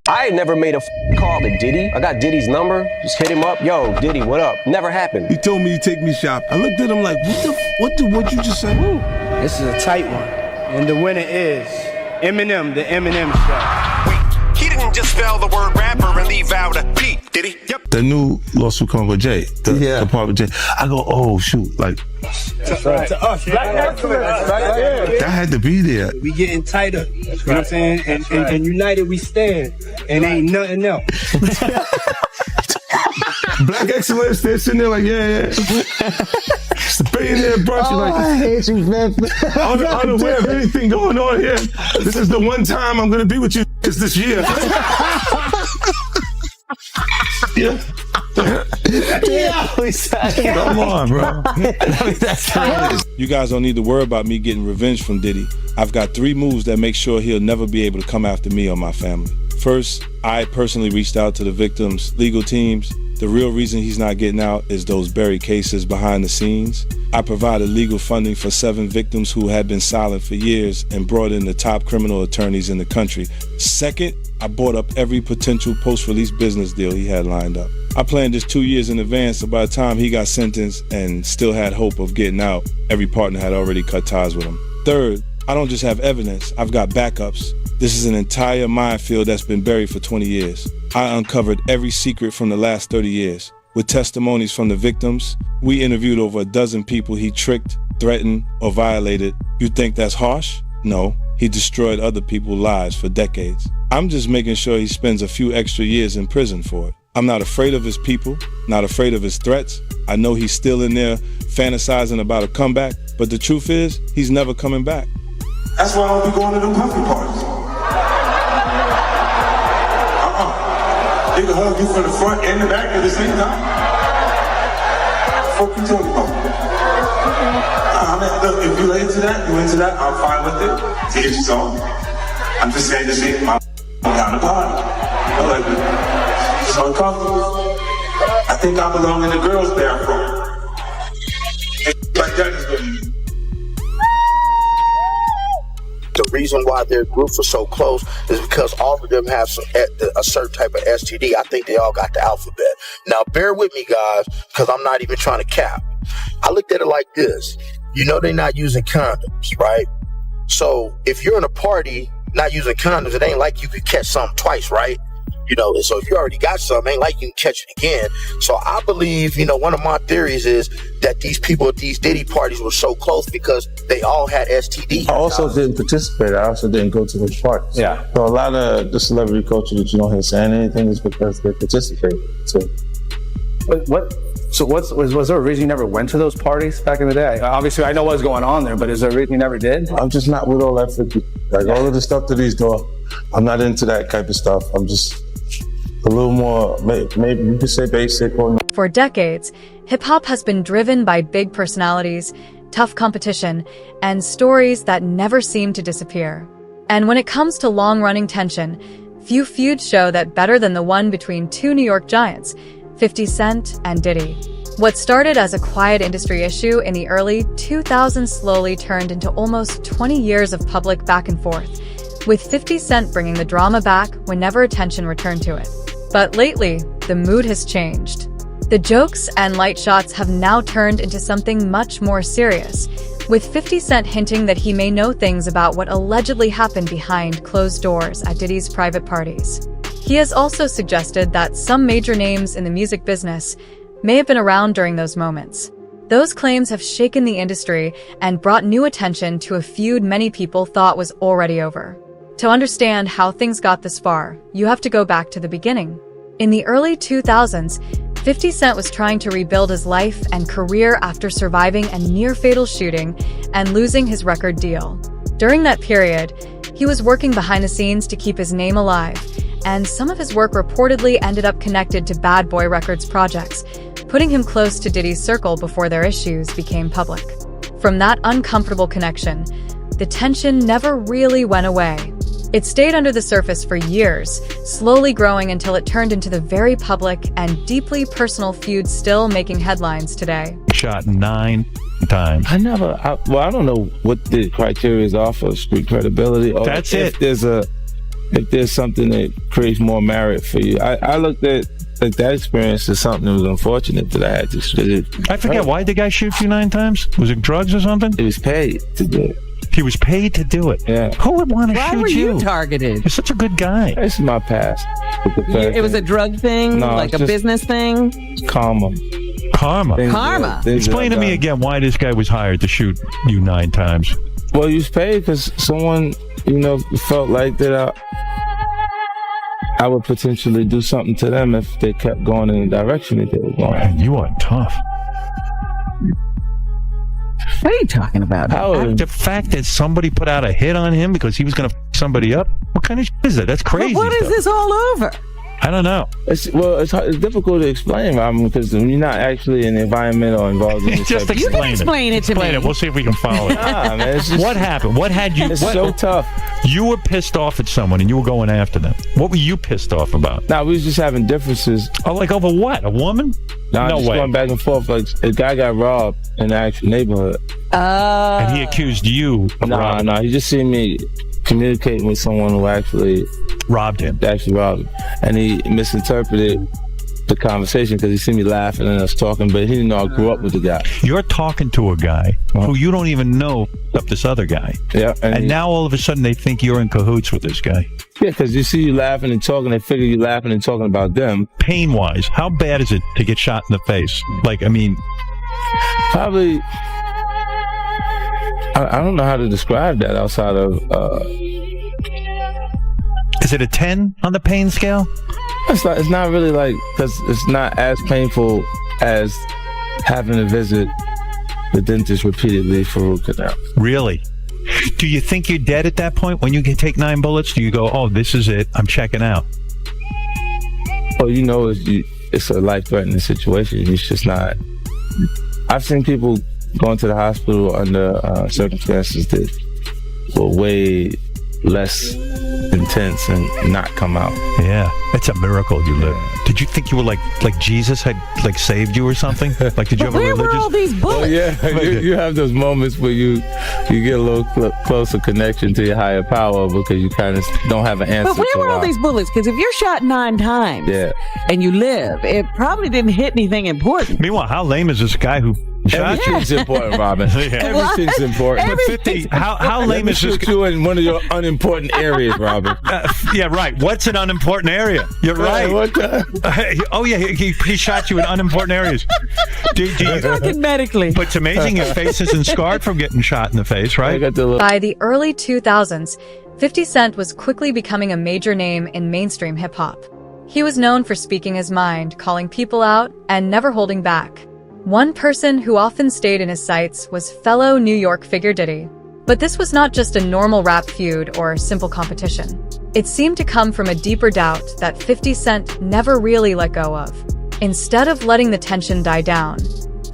I never made a call to Diddy. I got Diddy's number, just hit him up. Yo, Diddy, what up? Never happened. He told me to take me shopping. I looked at him like, what you just said? Ooh, this is a tight one. And the winner is Eminem, the Eminem Show. Wait, he didn't just spell the word rapper and leave out a P, did he? Yep. The new lawsuit coming with Jay. The part with Jay. I go, oh, shoot, like. To us, Black excellence. That had to be there. We getting tighter, you know what I'm saying? And united we stand, and ain't nothing else. Black excellence, they're sitting there like, yeah. It's a billionaire brunch. Oh, like, I hate you, man. Unaware of anything going on here. This is the one time I'm going to be with you this year. Yeah. Come on, bro. You guys don't need to worry about me getting revenge from Diddy. I've got 3 moves that make sure he'll never be able to come after me or my family. First, I personally reached out to the victims' legal teams. The real reason he's not getting out is those buried cases behind the scenes. I provided legal funding for 7 victims who had been silent for years and brought in the top criminal attorneys in the country. Second, I bought up every potential post-release business deal he had lined up. I planned this 2 years in advance, so by the time he got sentenced and still had hope of getting out, every partner had already cut ties with him. Third, I don't just have evidence, I've got backups. This is an entire minefield that's been buried for 20 years. I uncovered every secret from the last 30 years. With testimonies from the victims, we interviewed over a dozen people he tricked, threatened, or violated. You think that's harsh? No, he destroyed other people's lives for decades. I'm just making sure he spends a few extra years in prison for it. I'm not afraid of his people, not afraid of his threats. I know he's still in there fantasizing about a comeback, but the truth is, he's never coming back. That's why I don't be going to them puppy parties. They can hug you from the front and the back at the same time. What the fuck you talking about? Look, if you're into that, I'm fine with it. To each his own. I'm just saying this ain't my down the party. I like it. It's uncomfortable. I think I belong in the girls' bathroom. Like that is good. The reason why their groups are so close is because all of them have a certain type of STD. I think they all got the alphabet. Now, bear with me, guys, because I'm not even trying to cap. I looked at it like this. You know they're not using condoms, right? So if you're in a party not using condoms, it ain't like you could catch something twice, right? You know, so if you already got something, ain't like you can catch it again. So I believe, one of my theories is that these people at these Diddy parties were so close because they all had STDs. I also didn't participate. I also didn't go to those parties. Yeah. So a lot of the celebrity culture that you don't hear saying anything is because they participated. Was there a reason you never went to those parties back in the day? Obviously, I know what was going on there, but is there a reason you never did? I'm just not with all that 50. All of the stuff that he's doing, I'm not into that type of stuff. I'm just a little more, maybe you could say basic or... For decades, hip-hop has been driven by big personalities, tough competition, and stories that never seem to disappear. And when it comes to long-running tension, few feuds show that better than the one between 2 New York giants, 50 Cent and Diddy. What started as a quiet industry issue in the early 2000s slowly turned into almost 20 years of public back and forth, with 50 Cent bringing the drama back whenever attention returned to it. But lately, the mood has changed. The jokes and light shots have now turned into something much more serious, with 50 Cent hinting that he may know things about what allegedly happened behind closed doors at Diddy's private parties. He has also suggested that some major names in the music business may have been around during those moments. Those claims have shaken the industry and brought new attention to a feud many people thought was already over. To understand how things got this far, you have to go back to the beginning. In the early 2000s, 50 Cent was trying to rebuild his life and career after surviving a near-fatal shooting and losing his record deal. During that period, he was working behind the scenes to keep his name alive, and some of his work reportedly ended up connected to Bad Boy Records projects, putting him close to Diddy's circle before their issues became public. From that uncomfortable connection, the tension never really went away. It stayed under the surface for years, slowly growing until it turned into the very public and deeply personal feud still making headlines today. Shot 9 times. I don't know what the criteria are for street credibility. Or That's if it. There's a if there's something that creates more merit for you. I looked at like that experience as something that was unfortunate that I had to. I forget, why did the guy shoot you 9 times? Was it drugs or something? He was paid to do it. He was paid to do it? Yeah. Who would want to Why shoot were you? you targeted? You're such a good guy. This is my past. It was a drug thing, No, like it's a just- business thing. Karma. Karma. Karma. Explain to me again why this guy was hired to shoot you 9 times. Well, you was paid because someone, felt like that I would potentially do something to them if they kept going in the direction that they were going. Man, you are tough. What are you talking about? The fact that somebody put out a hit on him because he was going to f somebody up? What kind of shit is that? That's crazy. But what is this all over? I don't know. It's difficult to explain, Robin, because when you're not actually in the environment or involved in this Just type of You explain can it. explain it to Explain me. it. We'll see if we can follow it. Nah, man, it's just, What happened? What had you? it's what- so tough. You were pissed off at someone and you were going after them. What were you pissed off about? Nah, we was just having differences. Oh, like over what? A woman? Nah, No just way. going back and forth. Like a guy got robbed in the actual neighborhood. And he accused you of robbing. Nah, he just seen me communicating with someone who actually robbed him. And he misinterpreted the conversation because he seen me laughing and us talking, but he didn't know I grew up with the guy. You're talking to a guy who you don't even know up this other guy. Yeah, And now all of a sudden they think you're in cahoots with this guy. Yeah, because you see you laughing and talking, they figure you laughing and talking about them. Pain-wise, how bad is it to get shot in the face? Like, I mean... Probably... I don't know how to describe that outside of... Is it a 10 on the pain scale? It's not really like... Because it's not as painful as having to visit the dentist repeatedly for root canal. Really? Do you think you're dead at that point when you can take 9 bullets? Do you go, oh, this is it, I'm checking out? Oh, it's a life-threatening situation. It's just not... I've seen people going to the hospital under circumstances that were way less intense and not come out. Yeah, it's a miracle you live. Did you think you were like Jesus had like saved you or something? Like, did you have a religious? Where were all these bullets? Oh yeah, you have those moments where you get a little closer connection to your higher power because you kind of don't have an answer. But where to were all why. these bullets? Because if you're shot 9 times and you live, it probably didn't hit anything important. Meanwhile, how lame is this guy who shot you? Everything's important, Robin. Everything's important. But 50, how lame is this shoot guy? you in one of your unimportant areas, Robin. Yeah, right. What's an unimportant area? You're right. What the? Oh yeah, he shot you in unimportant areas. Do you, Talking medically. but it's amazing your face isn't scarred from getting shot in the face, right? By the early 2000s, 50 Cent was quickly becoming a major name in mainstream hip-hop. He was known for speaking his mind, calling people out, and never holding back. One person who often stayed in his sights was fellow New York figure Diddy. But this was not just a normal rap feud or simple competition. It seemed to come from a deeper doubt that 50 Cent never really let go of. Instead of letting the tension die down,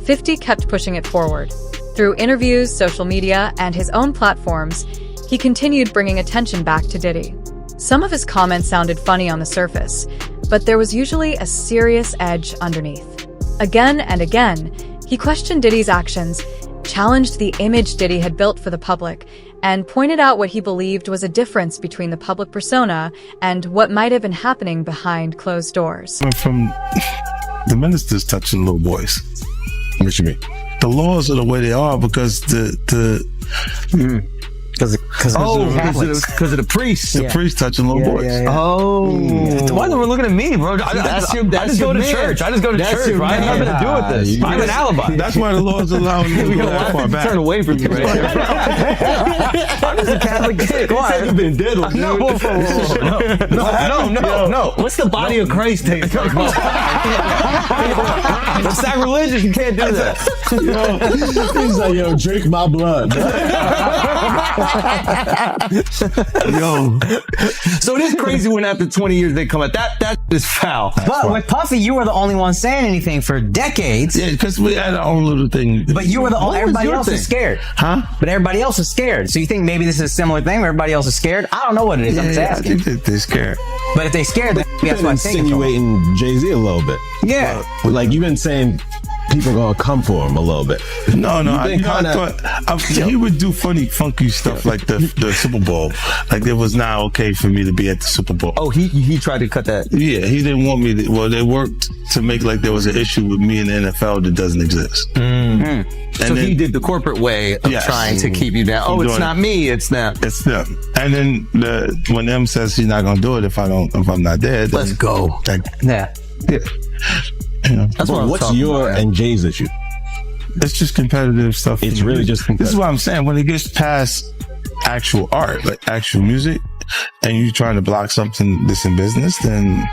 50 kept pushing it forward. Through interviews, social media, and his own platforms, he continued bringing attention back to Diddy. Some of his comments sounded funny on the surface, but there was usually a serious edge underneath. Again and again, he questioned Diddy's actions, challenged the image Diddy had built for the public, and pointed out what he believed was a difference between the public persona and what might have been happening behind closed doors. From the ministers touching little boys. What you mean? The laws are the way they are because Because of the priests. The priests touching little boys. Oh. Why are we looking at me, bro? I just go to church. I just go to church, right? I have nothing to do with this. I have an alibi. That's why the laws allow you to go that far back. Turn away from you right here. I'm just a Catholic kid. Come on. You've been dead with No. What's the body of Christ taste like? That's sacrilegious. You can't do that. He's like, yo, drink my blood. Yo. So it is crazy when after 20 years they come out. That is foul. But with Puffy, you were the only one saying anything for decades. Yeah, because we had our own little thing. But you were the only. Everybody else thing? is scared. Huh? But everybody else is scared. So you think maybe this is a similar thing where everybody else is scared? I don't know what it is. I'm just asking. I think that they're scared. But if they're scared, then that's why I'm saying insinuating Jay-Z a little bit. Yeah. Like you've been saying people gonna come for him a little bit. No, I thought he would do funny, funky stuff like the Super Bowl. Like it was not okay for me to be at the Super Bowl. Oh, he tried to cut that. Yeah, he didn't want me to. Well, they worked to make like there was an issue with me in the NFL that doesn't exist. So he did the corporate way of trying to keep you down. Oh, it's not me, it's them. It's them. And then when M says he's not gonna do it if I'm not there, then let's go. Yeah. That's what's your and Jay's issue? It's just competitive stuff. It's really just competitive. This is what I'm saying. When it gets past actual art, like actual music, and you're trying to block something that's in business, then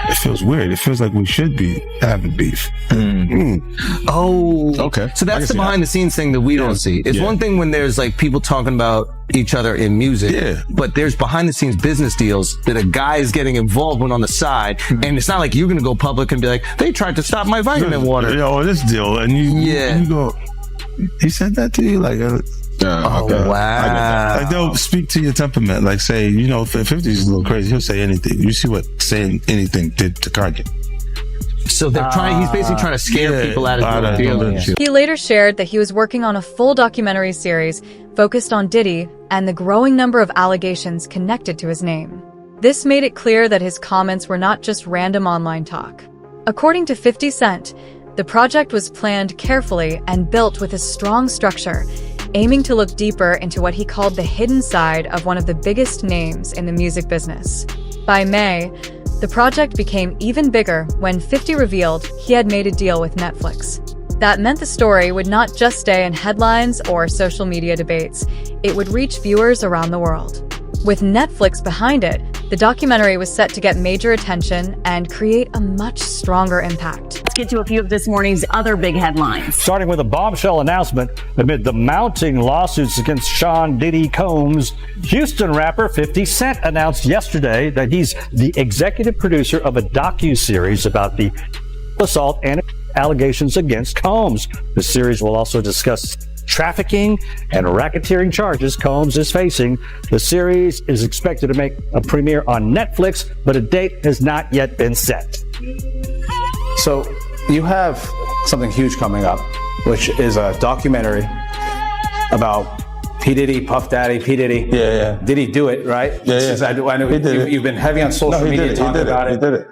it feels weird. It feels like we should be having beef. Oh, okay. So that's the behind the scenes thing that we don't see. It's one thing when there's like people talking about each other in music, but there's behind the scenes business deals that a guy is getting involved with on the side, and it's not like you're gonna go public and be like, they tried to stop my vitamin water. This deal, and you go, he said that to you, like. Wow. Like they'll speak to your temperament. Like say, if 50 is a little crazy, he'll say anything. You see what saying anything did to Kanye. So they're he's basically trying to scare people out of doing it. He later shared that he was working on a full documentary series focused on Diddy and the growing number of allegations connected to his name. This made it clear that his comments were not just random online talk. According to 50 Cent, the project was planned carefully and built with a strong structure, aiming to look deeper into what he called the hidden side of one of the biggest names in the music business. By May, the project became even bigger when 50 revealed he had made a deal with Netflix. That meant the story would not just stay in headlines or social media debates, it would reach viewers around the world. With Netflix behind it, the documentary was set to get major attention and create a much stronger impact. Let's get to a few of this morning's other big headlines. Starting with a bombshell announcement amid the mounting lawsuits against Sean Diddy Combs, Houston rapper 50 Cent announced yesterday that he's the executive producer of a docu-series about the assault and allegations against Combs. The series will also discuss trafficking and racketeering charges Combs is facing. The series is expected to make a premiere on Netflix, but a date has not yet been set. So you have something huge coming up, which is a documentary about P. Diddy, Puff Daddy, P. Diddy. Yeah. Did he do it, right? I know you've been heavy on social media talking about it. He did it.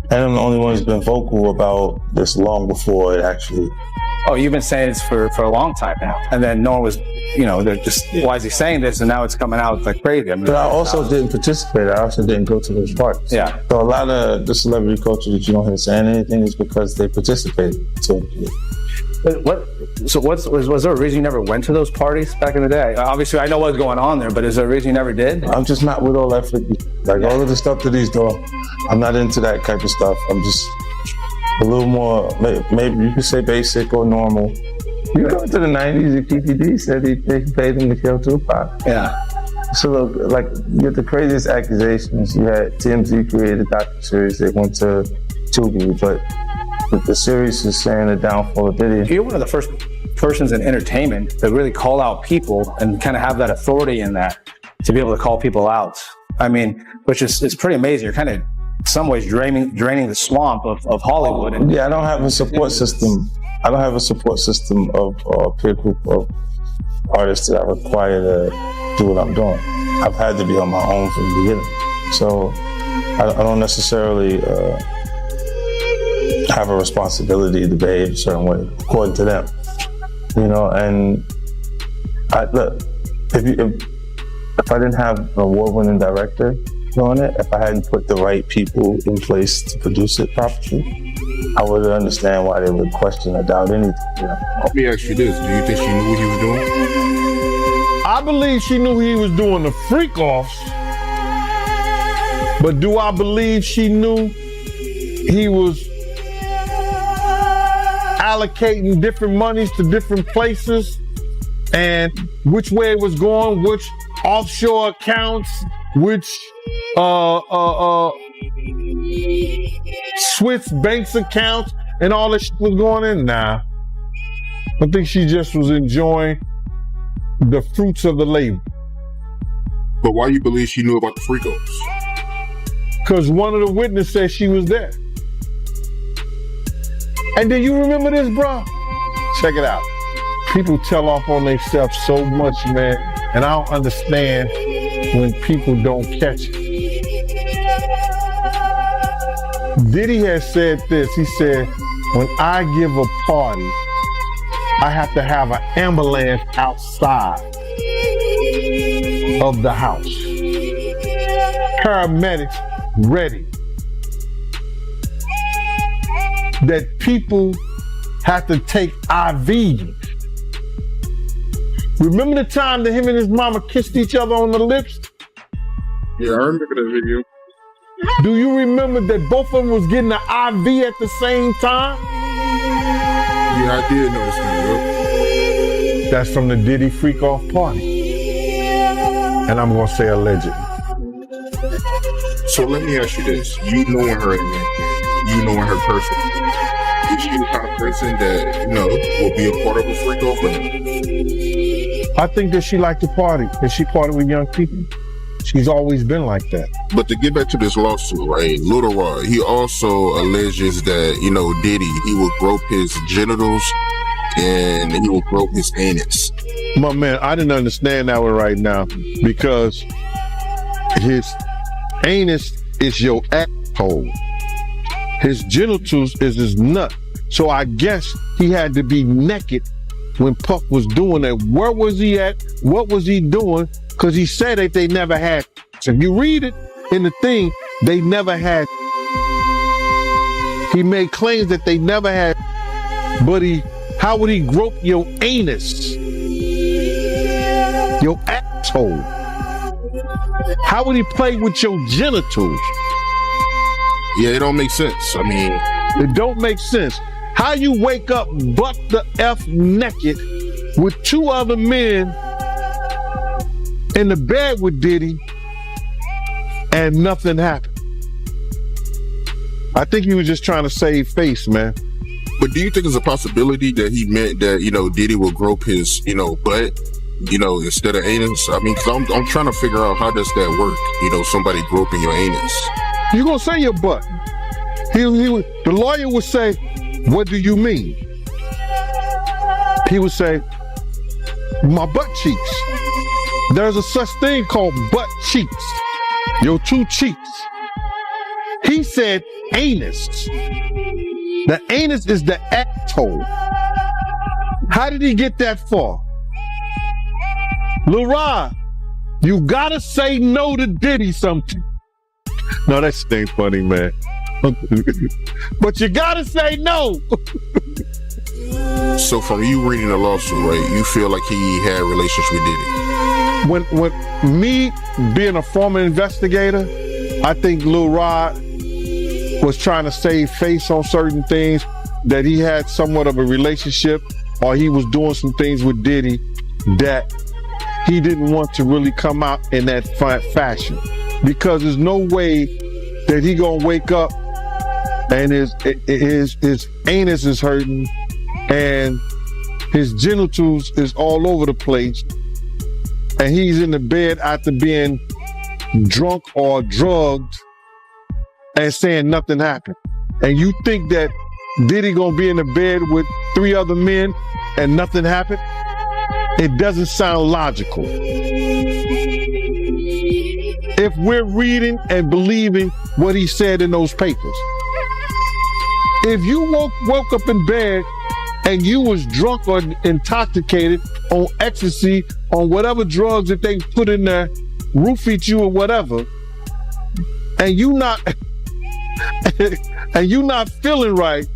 And I'm the only one who's been vocal about this long before it actually. Oh, you've been saying this for a long time now. And then no one was, they're just, why is he saying this? And now it's coming out like crazy. But I also didn't participate. I also didn't go to those parties. Yeah. So a lot of the celebrity culture that you don't hear saying anything is because they participated. Was there a reason you never went to those parties back in the day? Obviously, I know what's going on there, but is there a reason you never did? I'm just not with all that all of the stuff that he's doing. I'm not into that type of stuff. I'm just a little more, maybe you could say basic or normal. You go into the 90s, and PPD said he paid him to kill Tupac. Yeah. So look, you had the craziest accusations. You had TMZ created a docuseries. They went to Tubi, but the series is saying the downfall of Diddy. You're one of the first persons in entertainment to really call out people and kind of have that authority in that to be able to call people out. I mean, which is it's pretty amazing. You're kind of in some ways draining the swamp of Hollywood. Yeah, I don't have a support system. I don't have a support system of a peer group of artists that I require to do what I'm doing. I've had to be on my own from the beginning. So I don't necessarily have a responsibility to behave a certain way according to them. And if I didn't have an award-winning director doing it, if I hadn't put the right people in place to produce it properly, I would understand why they would question or doubt anything. Let me ask you this: do you think she knew what he was doing? I believe she knew he was doing the freak-offs, but do I believe she knew he was allocating different monies to different places and which way it was going, which offshore accounts, which Swiss banks accounts, and all that shit was going in now? I think she just was enjoying the fruits of the labor. But why you believe she knew about the freak-offs? Because one of the witnesses said she was there. And then you remember this, bro? Check it out. People tell off on themselves so much, man, and I don't understand when people don't catch it. Diddy has said this. He said, when I give a party, I have to have an ambulance outside of the house. Paramedics ready. That people have to take IVs. Remember the time that him and his mama kissed each other on the lips? Yeah, I remember that video. Do you remember that both of them was getting an IV at the same time? Yeah, I did notice that. That's from the Diddy freak off party. And I'm gonna say allegedly. So let me ask you this. You knowing her in that, you knowing her personally, is she the kind of person that, will be a part of a freak off thing? I think that she liked to party, and she party with young people. She's always been like that. But to get back to this lawsuit, right? Lil Rod, he also alleges that, Diddy, he will grope his genitals and he will grope his anus. My man, I didn't understand that one right now because his anus is your asshole. His genitals is his nut. So I guess he had to be naked when Puff was doing that. Where was he at? What was he doing? Because he said that they never had. So if you read it in the thing, they never had. He made claims that they never had. But how would he grope your anus? Your asshole? How would he play with your genitals? Yeah, it don't make sense. I mean, it don't make sense. How you wake up butt the F naked with two other men in the bed with Diddy and nothing happened? I think he was just trying to save face, man. But do you think it's a possibility that he meant that, Diddy will grope his, butt, instead of anus? I mean, because I'm trying to figure out how does that work, somebody groping your anus. You're going to say your butt. The lawyer would say, what do you mean? He would say, my butt cheeks. There's a such thing called butt cheeks. Your two cheeks. He said anus. The anus is the asshole. How did he get that far? Lil Rod, you gotta say no to Diddy something. No, that shit ain't funny, man. But you gotta say no. So from you reading the lawsuit, right, you feel like he had relations with Diddy? When me being a former investigator, I think Lil Rod was trying to save face on certain things, that he had somewhat of a relationship, or he was doing some things with Diddy that he didn't want to really come out in that fashion. Because there's no way that he gonna wake up and his anus is hurting and his genitals is all over the place and he's in the bed after being drunk or drugged and saying nothing happened. And you think that Diddy gonna be in the bed with 3 other men and nothing happened? It doesn't sound logical. If we're reading and believing what he said in those papers. If you woke up in bed and you was drunk or intoxicated on ecstasy, on whatever drugs that they put in there, roofied you or whatever, and you not feeling right,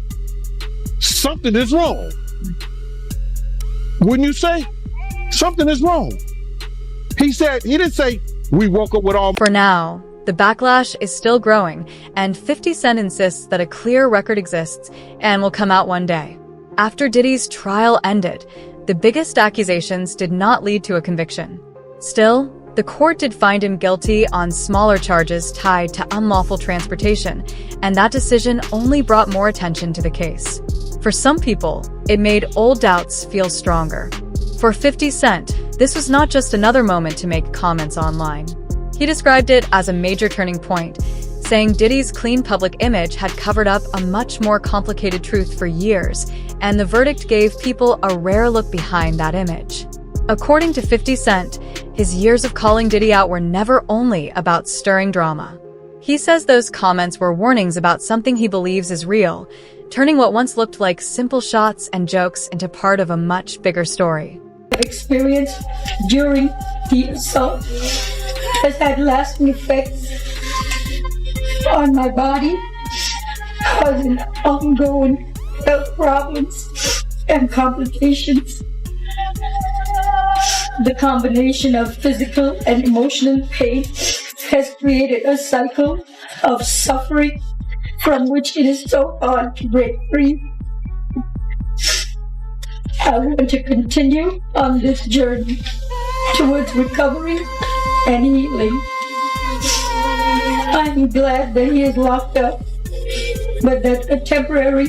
something is wrong. Wouldn't you say? Something is wrong. He didn't say we woke up with all. For now, the backlash is still growing, and 50 Cent insists that a clear record exists and will come out one day. After Diddy's trial ended, the biggest accusations did not lead to a conviction. Still, the court did find him guilty on smaller charges tied to unlawful transportation, and that decision only brought more attention to the case. For some people, it made old doubts feel stronger. For 50 Cent, this was not just another moment to make comments online. He described it as a major turning point, saying Diddy's clean public image had covered up a much more complicated truth for years, and the verdict gave people a rare look behind that image. According to 50 Cent, his years of calling Diddy out were never only about stirring drama. He says those comments were warnings about something he believes is real, turning what once looked like simple shots and jokes into part of a much bigger story. Experience during the assault has had lasting effects on my body, causing ongoing health problems and complications. The combination of physical and emotional pain has created a cycle of suffering from which it is so hard to break free. I want to continue on this journey towards recovery and healing. I'm glad that he is locked up, but that's a temporary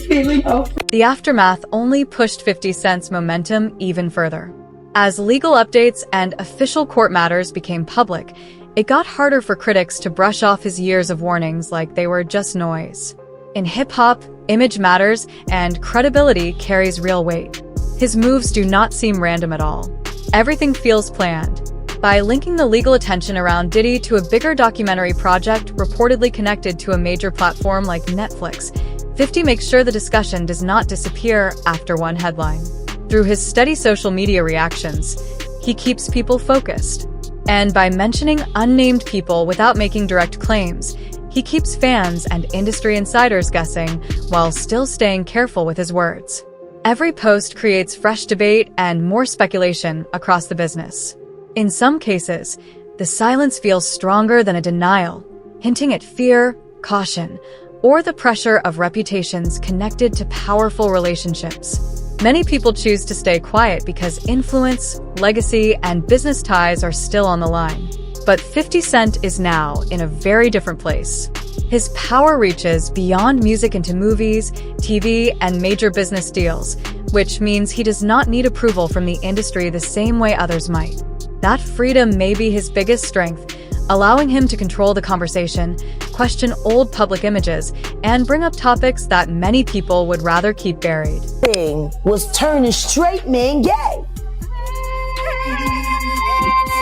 feeling of... The aftermath only pushed 50 Cent's momentum even further. As legal updates and official court matters became public, it got harder for critics to brush off his years of warnings like they were just noise. In hip-hop, image matters and credibility carries real weight. His moves do not seem random at all. Everything feels planned. By linking the legal attention around Diddy to a bigger documentary project reportedly connected to a major platform like Netflix, 50 makes sure the discussion does not disappear after one headline. Through his steady social media reactions, he keeps people focused. And by mentioning unnamed people without making direct claims, he keeps fans and industry insiders guessing while still staying careful with his words. Every post creates fresh debate and more speculation across the business. In some cases, the silence feels stronger than a denial, hinting at fear, caution, or the pressure of reputations connected to powerful relationships. Many people choose to stay quiet because influence, legacy, and business ties are still on the line. But 50 Cent is now in a very different place. His power reaches beyond music into movies, TV, and major business deals, which means he does not need approval from the industry the same way others might. That freedom may be his biggest strength, allowing him to control the conversation, question old public images, and bring up topics that many people would rather keep buried. Thing was turning straight men gay.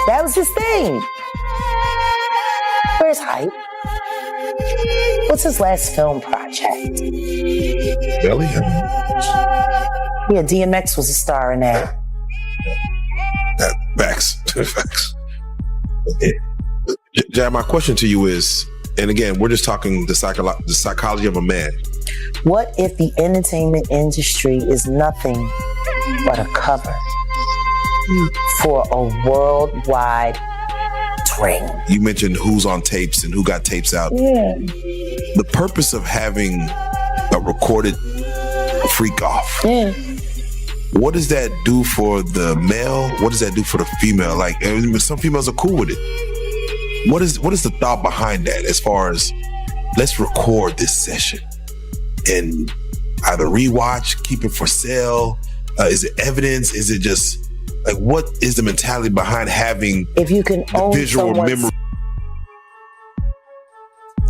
That was his thing. Where's Hype? What's his last film project? Belly? Yeah, DMX was a star in that. Facts. Jab, my question to you is, and again, we're just talking the psychology of a man. What if the entertainment industry is nothing but a cover for a worldwide ring? You mentioned who's on tapes and who got tapes out. Yeah. The purpose of having a recorded freak off. Yeah. What does that do for the male? What does that do for the female? Like, some females are cool with it. What is the thought behind that as far as, let's record this session and either rewatch, keep it for sale? Is it evidence? Is it just, like, what is the mentality behind having if you can the own visual memory?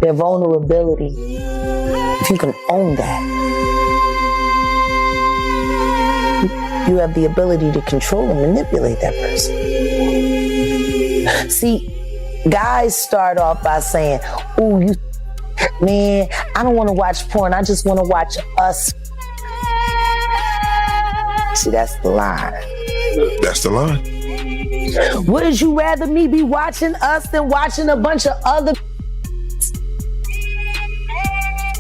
Their vulnerability, if you can own that, you have the ability to control and manipulate that person. See, guys start off by saying, "Ooh, man, I don't want to watch porn. I just want to watch us." See, that's the line. That's the line. Would you rather me be watching us than watching a bunch of other?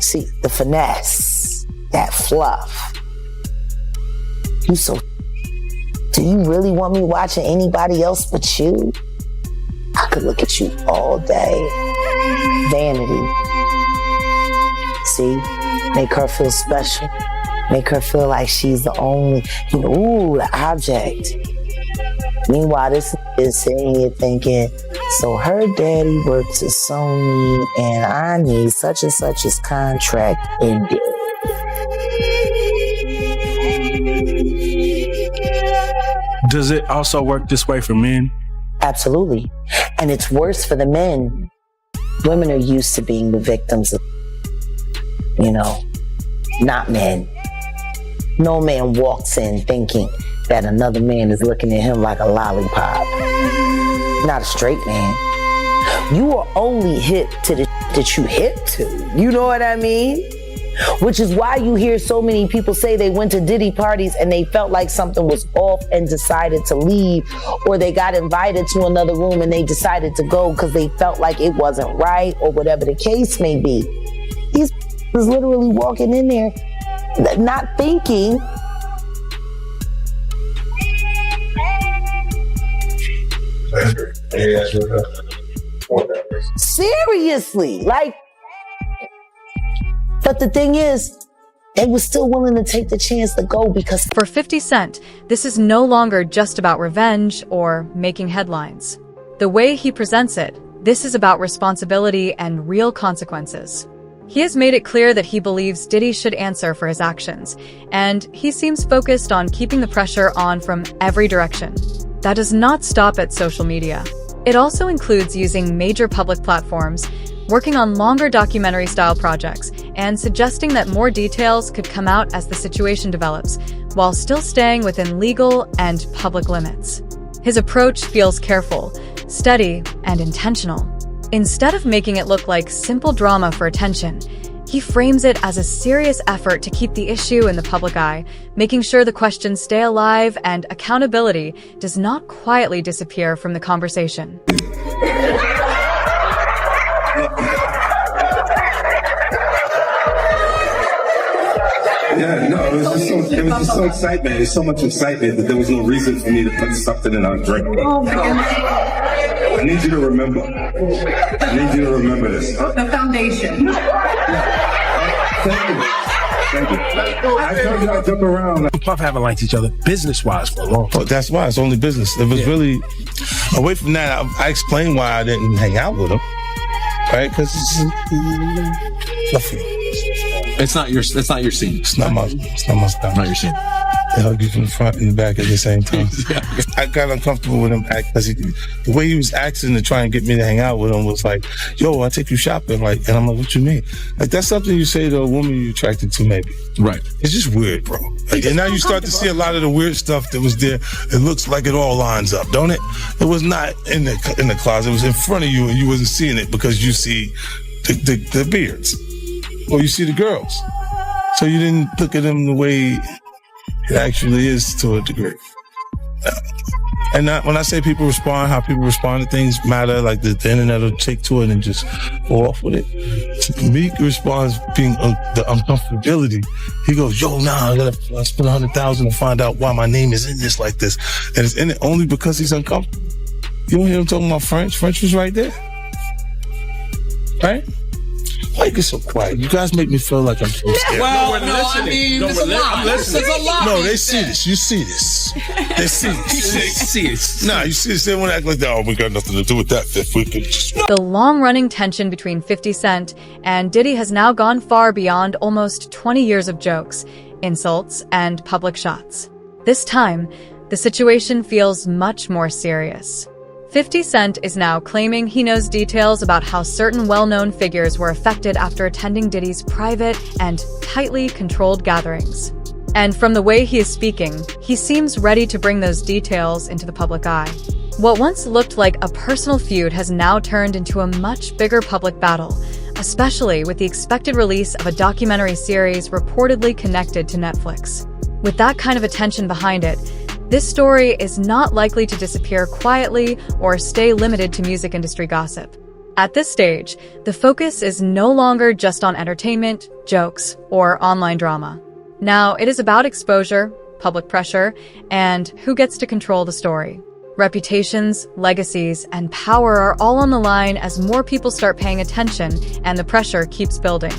See, the finesse, that fluff. Do you really want me watching anybody else but you? I could look at you all day. Vanity. See, make her feel special. Make her feel like she's the only, the object. Meanwhile, this is sitting here thinking, so her daddy works at Sony and I need such and such his contract ended. Does it also work this way for men? Absolutely. And it's worse for the men Women are used to being the victims of, not men. No man walks in thinking that another man is looking at him like a lollipop. Not a straight man. You are only hip to the that you hip to. You know what I mean? Which is why you hear so many people say they went to Diddy parties and they felt like something was off and decided to leave, or they got invited to another room and they decided to go because they felt like it wasn't right, or whatever the case may be. These was literally walking in there not thinking. Seriously, but the thing is, they were still willing to take the chance to go because for 50 Cent, this is no longer just about revenge or making headlines. The way he presents it, this is about responsibility and real consequences. He has made it clear that he believes Diddy should answer for his actions, and he seems focused on keeping the pressure on from every direction. That does not stop at social media. It also includes using major public platforms, working on longer documentary-style projects, and suggesting that more details could come out as the situation develops, while still staying within legal and public limits. His approach feels careful, steady, and intentional. Instead of making it look like simple drama for attention, he frames it as a serious effort to keep the issue in the public eye, making sure the questions stay alive and accountability does not quietly disappear from the conversation. Yeah, no, it was just so excitement. There's so much excitement that there was no reason for me to put something in our drink. Oh my goodness. I need you to remember. I need you to remember this. The foundation. Thank you. I told you I'd jump around. Puff haven't liked each other business-wise for a long time. Well, that's why it's only business. It was really, away from that, I explained why I didn't hang out with him. Right? Because it's not your scene. It's not my style. Not your scene. They hug you from the front and the back at the same time. I got uncomfortable with him because the way he was acting to try and get me to hang out with him was like, yo, I'll take you shopping. And I'm like, what you mean? That's something you say to a woman you're attracted to, maybe. Right. It's just weird, bro. And now you start to see a lot of the weird stuff that was there. It looks like it all lines up, don't it? It was not in the closet. It was in front of you and you wasn't seeing it because you see the beards. Or you see the girls. So you didn't look at them the way it actually is to a degree. And when I say people respond, how people respond to things matter, like the internet will take to it and just go off with it. Meek responds being the uncomfortability. He goes, yo, I gotta spend $100,000 to find out why my name is in this like this. And it's in it only because he's uncomfortable. You don't hear him talking about French? French was right there. Right? Why you get so quiet? You guys make me feel like I'm so scared. Well, I mean, there's a lot. There's a lot. No, they see this. You see this. They see this. They see it. Nah, you see this. They want to act like that. Oh, we got nothing to do with that. If we could just... The long-running tension between 50 Cent and Diddy has now gone far beyond almost 20 years of jokes, insults, and public shots. This time, the situation feels much more serious. 50 Cent is now claiming he knows details about how certain well-known figures were affected after attending Diddy's private and tightly controlled gatherings. And from the way he is speaking, he seems ready to bring those details into the public eye. What once looked like a personal feud has now turned into a much bigger public battle, especially with the expected release of a documentary series reportedly connected to Netflix. With that kind of attention behind it, this story is not likely to disappear quietly or stay limited to music industry gossip. At this stage, the focus is no longer just on entertainment, jokes, or online drama. Now it is about exposure, public pressure, and who gets to control the story. Reputations, legacies, and power are all on the line as more people start paying attention and the pressure keeps building.